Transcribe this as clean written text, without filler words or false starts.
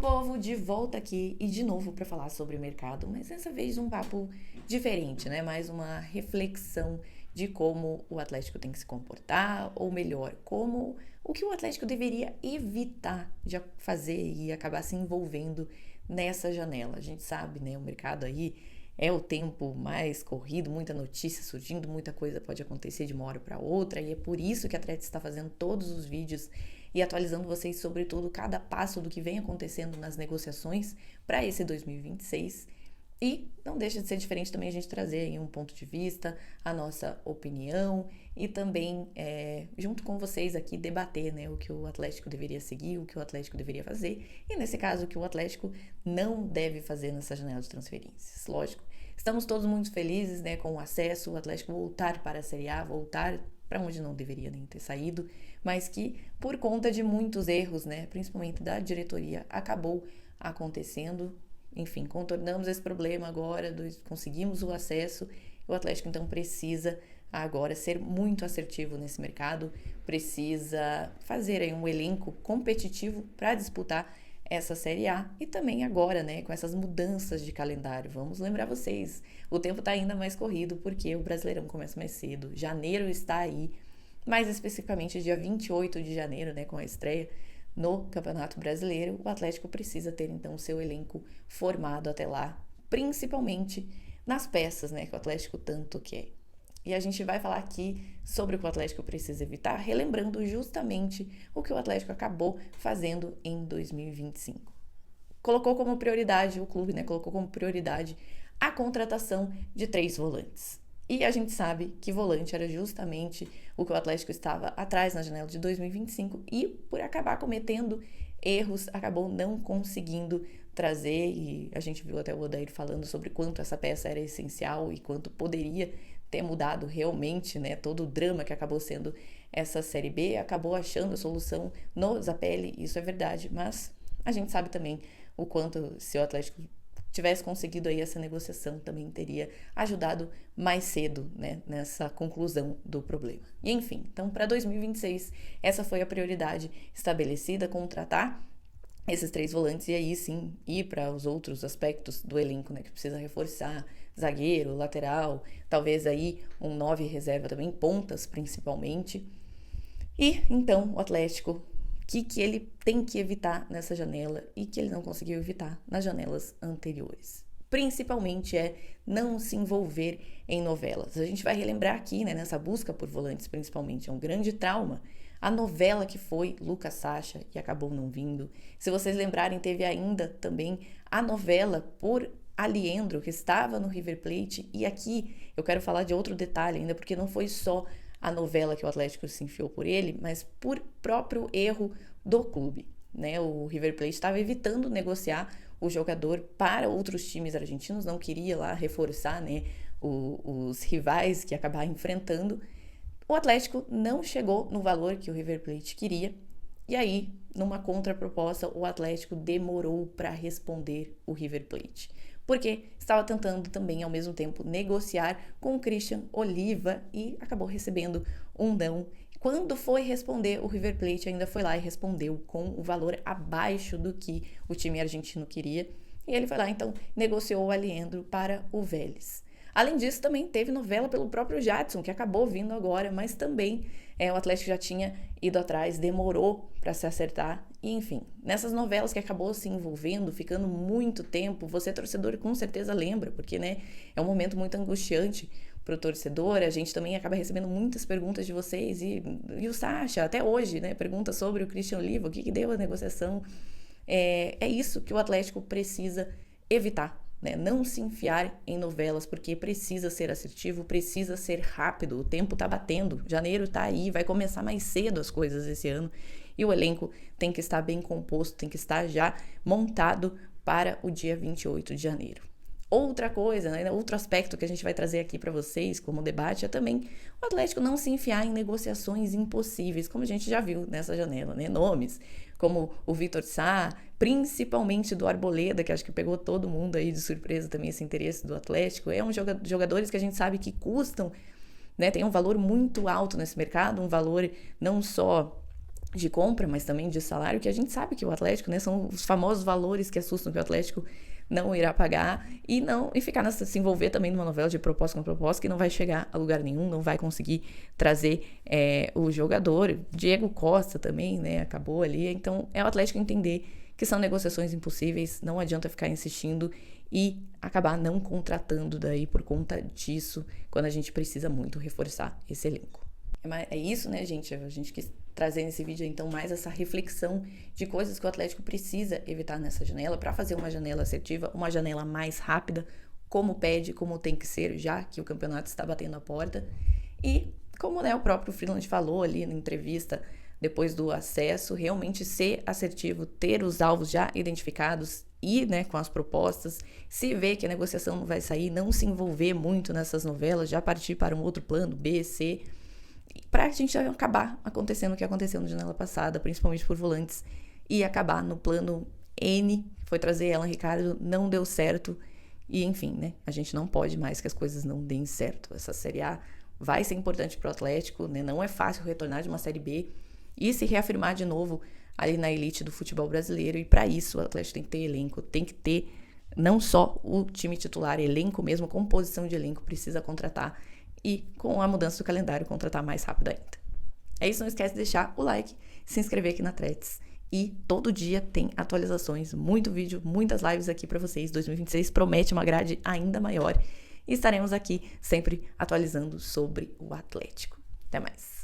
povo, de volta aqui e de novo para falar sobre o mercado, mas dessa vez um papo diferente, né? Mais uma reflexão de como o Atlético tem que se comportar, ou melhor, como o que o Atlético deveria evitar de fazer e acabar se envolvendo nessa janela. A gente sabe, né? O mercado aí é o tempo mais corrido, muita notícia surgindo, muita coisa pode acontecer de uma hora para outra, e é por isso que a Threads está fazendo todos os vídeos e atualizando vocês sobre tudo, cada passo do que vem acontecendo nas negociações para esse 2026. E não deixa de ser diferente também a gente trazer aí um ponto de vista, a nossa opinião e também, junto com vocês aqui, debater, né, o que o Atlético deveria seguir, o que o Atlético deveria fazer e, nesse caso, o que o Atlético não deve fazer nessa janela de transferências. Lógico, estamos todos muito felizes, né, com o acesso, o Atlético voltar para a Série A, voltar para onde não deveria nem ter saído, mas que, por conta de muitos erros, né, principalmente da diretoria, acabou acontecendo. Enfim, contornamos esse problema agora, conseguimos o acesso. O Atlético, então, precisa agora ser muito assertivo nesse mercado, precisa fazer aí um elenco competitivo para disputar essa Série A e também agora, né, com essas mudanças de calendário. Vamos lembrar vocês, o tempo está ainda mais corrido porque o Brasileirão começa mais cedo, janeiro está aí, mais especificamente dia 28 de janeiro, né, com a estreia no Campeonato Brasileiro. O Atlético precisa ter, então, o seu elenco formado até lá, principalmente nas peças, né, que o Atlético tanto quer. E a gente vai falar aqui sobre o que o Atlético precisa evitar, relembrando justamente o que o Atlético acabou fazendo em 2025. Colocou como prioridade, o clube, né, colocou como prioridade a contratação de 3 volantes. E a gente sabe que volante era justamente o que o Atlético estava atrás na janela de 2025 e, por acabar cometendo erros, acabou não conseguindo trazer, e a gente viu até o Odair falando sobre quanto essa peça era essencial e quanto poderia ter mudado realmente, né, todo o drama que acabou sendo essa Série B, acabou achando a solução no Zapelli, isso é verdade, mas a gente sabe também o quanto, se o Atlético tivesse conseguido aí essa negociação, também teria ajudado mais cedo, né, nessa conclusão do problema. E enfim, então para 2026, essa foi a prioridade estabelecida, contratar esses 3 volantes e aí sim ir para os outros aspectos do elenco, né, que precisa reforçar, zagueiro, lateral, talvez aí um 9 reserva também, pontas principalmente. E então o Atlético, que ele tem que evitar nessa janela e que ele não conseguiu evitar nas janelas anteriores. Principalmente é não se envolver em novelas. A gente vai relembrar aqui, né, nessa busca por volantes, principalmente, é um grande trauma. A novela que foi Lucas Sacha e acabou não vindo. Se vocês lembrarem, teve ainda também a novela por Aliendro, que estava no River Plate. E aqui eu quero falar de outro detalhe ainda, porque não foi só a novela que o Atlético se enfiou por ele, mas por próprio erro do clube, né? O River Plate estava evitando negociar o jogador para outros times argentinos, não queria lá reforçar, né, os rivais que acabar enfrentando. O Atlético não chegou no valor que o River Plate queria, e aí, numa contraproposta, o Atlético demorou para responder o River Plate, porque estava tentando também, ao mesmo tempo, negociar com o Christian Oliva e acabou recebendo um não. Quando foi responder, o River Plate ainda foi lá e respondeu com o valor abaixo do que o time argentino queria, e ele foi lá, então, negociou o Aliendro para o Vélez. Além disso, também teve novela pelo próprio Jadson, que acabou vindo agora, mas também o Atlético já tinha ido atrás, demorou para se acertar. E, enfim, nessas novelas que acabou se envolvendo, ficando muito tempo, você, torcedor, com certeza lembra, porque, né, é um momento muito angustiante para o torcedor. A gente também acaba recebendo muitas perguntas de vocês, e o Sacha, até hoje, né, pergunta sobre o Christian Oliva, o que deu a negociação. É isso que o Atlético precisa evitar, né? Não se enfiar em novelas, porque precisa ser assertivo, precisa ser rápido, o tempo tá batendo, janeiro tá aí, vai começar mais cedo as coisas esse ano, e o elenco tem que estar bem composto, tem que estar já montado para o dia 28 de janeiro. Outra coisa, né, outro aspecto que a gente vai trazer aqui para vocês como debate é também o Atlético não se enfiar em negociações impossíveis, como a gente já viu nessa janela, né? Nomes como o Vitor Sá, principalmente do Arboleda, que acho que pegou todo mundo aí de surpresa também esse interesse do Atlético. É um jogadores que a gente sabe que custam, né, tem um valor muito alto nesse mercado, um valor não só de compra, mas também de salário, que a gente sabe que o Atlético, né, são os famosos valores que assustam que o Atlético não irá pagar e ficar se envolver também numa novela de proposta com proposta que não vai chegar a lugar nenhum, não vai conseguir trazer o jogador. Diego Costa também, né, acabou ali. Então é o Atlético entender que são negociações impossíveis, não adianta ficar insistindo e acabar não contratando daí por conta disso, quando a gente precisa muito reforçar esse elenco. É isso, né, gente? A gente quis trazer nesse vídeo, então, mais essa reflexão de coisas que o Atlético precisa evitar nessa janela para fazer uma janela assertiva, uma janela mais rápida, como pede, como tem que ser, já que o campeonato está batendo a porta. E como, né, o próprio Freeland falou ali na entrevista, depois do acesso, realmente ser assertivo, ter os alvos já identificados, ir, né, com as propostas, se ver que a negociação não vai sair, não se envolver muito nessas novelas, já partir para um outro plano, B, C, para a gente acabar acontecendo o que aconteceu na janela passada, principalmente por volantes, e acabar no plano N, foi trazer Alan Ricardo, não deu certo, e enfim, né, a gente não pode mais que as coisas não deem certo. Essa Série A vai ser importante para o Atlético, né, não é fácil retornar de uma Série B e se reafirmar de novo ali na elite do futebol brasileiro, e para isso o Atlético tem que ter elenco, tem que ter não só o time titular, elenco mesmo, composição de elenco, precisa contratar, e com a mudança do calendário contratar mais rápido ainda. É isso, não esquece de deixar o like, se inscrever aqui na Threads, e todo dia tem atualizações, muito vídeo, muitas lives aqui para vocês. 2026 promete uma grade ainda maior e estaremos aqui sempre atualizando sobre o Atlético. Até mais!